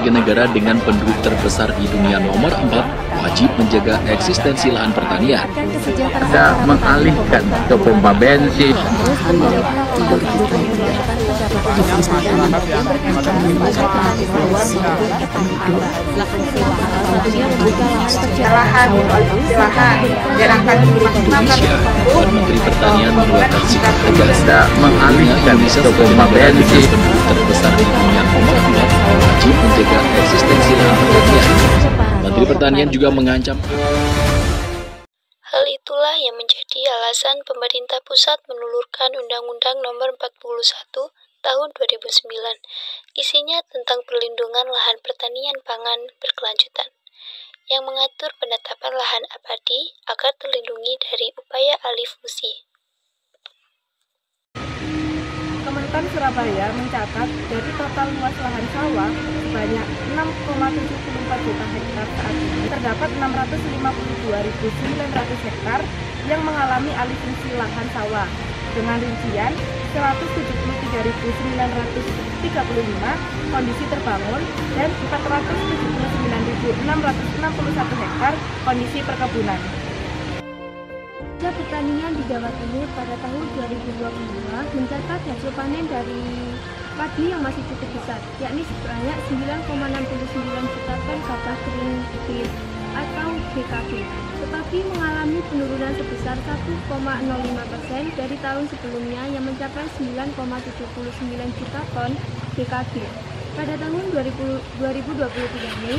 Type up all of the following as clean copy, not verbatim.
Sebagai negara dengan penduduk terbesar di dunia nomor 4, wajib menjaga eksistensi lahan pertanian. Ada mengalihkan ke pompa bensin. Indonesia, Menteri Pertanian mengeluarkan sikap tegas Mengalihkan Indonesia ke pompa bensin. penduduk terbesar di dunia nomor 4, wajib menjaga eksistensi lahan pertanian. Menteri Pertanian juga mengancam Hal itulah yang menjadi alasan pemerintah pusat menelurkan Undang-Undang Nomor 41 Tahun 2009. Isinya tentang perlindungan lahan pertanian pangan berkelanjutan, yang mengatur penetapan lahan abadi agar terlindungi dari upaya alih fungsi. Kementerian Surabaya mencatat dari total luas lahan sawah sebanyak 6,74 juta hektar saat ini, terdapat 652.900 hektar yang mengalami alih fungsi lahan sawah dengan rincian 173.935 kondisi terbangun dan 479.661 hektar kondisi perkebunan. Kerja pertanian di Jawa Timur pada tahun 2022 mencatat hasil panen dari padi yang masih cukup besar, yakni sebanyak 9,69 juta ton gabah kering atau GKB, tetapi mengalami penurunan sebesar 1,05% dari tahun sebelumnya yang mencapai 9,79 juta ton GKB. Pada tahun 2023 ini,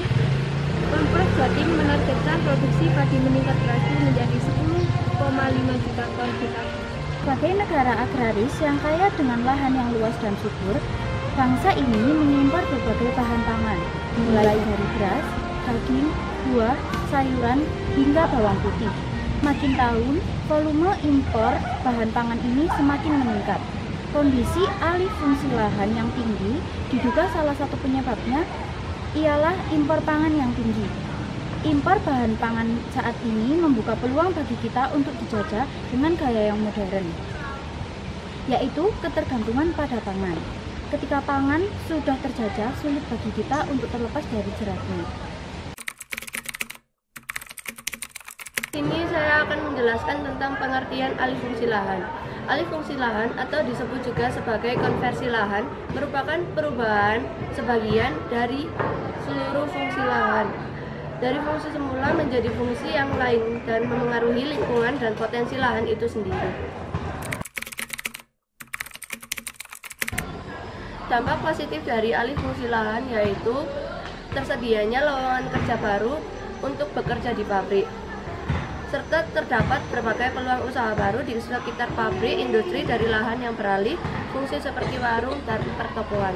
Pemprov Jatim menargetkan produksi padi meningkat drastis menjadi 10,5 juta ton GKB. Sebagai negara agraris yang kaya dengan lahan yang luas dan subur, bangsa ini mengimpor berbagai bahan pangan, mulai dari beras, daging, buah, sayuran, hingga bawang putih. Makin tahun, volume impor bahan pangan ini semakin meningkat. Kondisi alih fungsi lahan yang tinggi diduga salah satu penyebabnya ialah impor pangan yang tinggi. Impor bahan pangan saat ini membuka peluang bagi kita untuk dijajah dengan gaya yang modern, yaitu ketergantungan pada pangan. Ketika pangan sudah terjajah, sulit bagi kita untuk terlepas dari jeratnya. Sini saya akan menjelaskan tentang pengertian alih fungsi lahan. Alih fungsi lahan atau disebut juga sebagai konversi lahan merupakan perubahan sebagian dari seluruh fungsi lahan dari fungsi semula menjadi fungsi yang lain dan memengaruhi lingkungan dan potensi lahan itu sendiri. Dampak positif dari alih fungsi lahan yaitu tersedianya lowongan kerja baru untuk bekerja di pabrik, serta terdapat berbagai peluang usaha baru di sekitar pabrik industri dari lahan yang beralih fungsi seperti warung dan pertokoan.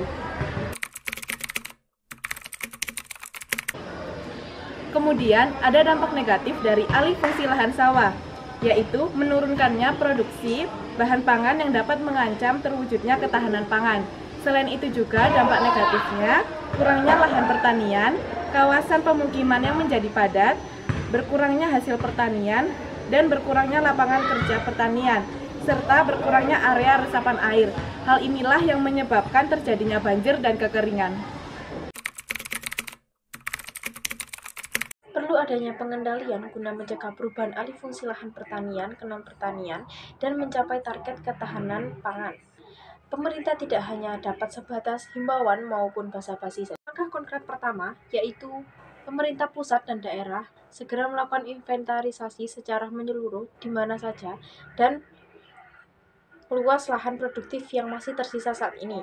Kemudian ada dampak negatif dari alih fungsi lahan sawah, yaitu menurunkannya produksi bahan pangan yang dapat mengancam terwujudnya ketahanan pangan. Selain itu juga dampak negatifnya kurangnya lahan pertanian, kawasan pemukiman yang menjadi padat, berkurangnya hasil pertanian, dan berkurangnya lapangan kerja pertanian, serta berkurangnya area resapan air. Hal inilah yang menyebabkan terjadinya banjir dan kekeringan. Perlu adanya pengendalian guna mencegah perubahan alih fungsi lahan pertanian ke non-pertanian dan mencapai target ketahanan pangan. Pemerintah tidak hanya dapat sebatas himbauan maupun basa-basi saja. Langkah konkret pertama yaitu pemerintah pusat dan daerah segera melakukan inventarisasi secara menyeluruh di mana saja dan luas lahan produktif yang masih tersisa saat ini.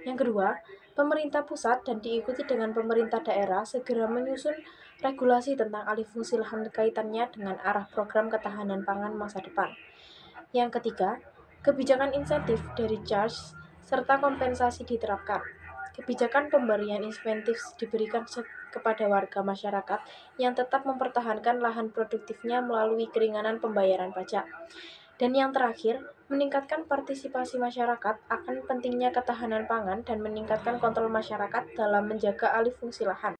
Yang kedua, pemerintah pusat dan diikuti dengan pemerintah daerah segera menyusun regulasi tentang alih fungsi lahan kaitannya dengan arah program ketahanan pangan masa depan. Yang ketiga, kebijakan insentif dari charge serta kompensasi diterapkan. Kebijakan pemberian insentif diberikan kepada warga masyarakat yang tetap mempertahankan lahan produktifnya melalui keringanan pembayaran pajak. Dan yang terakhir, meningkatkan partisipasi masyarakat akan pentingnya ketahanan pangan dan meningkatkan kontrol masyarakat dalam menjaga alih fungsi lahan.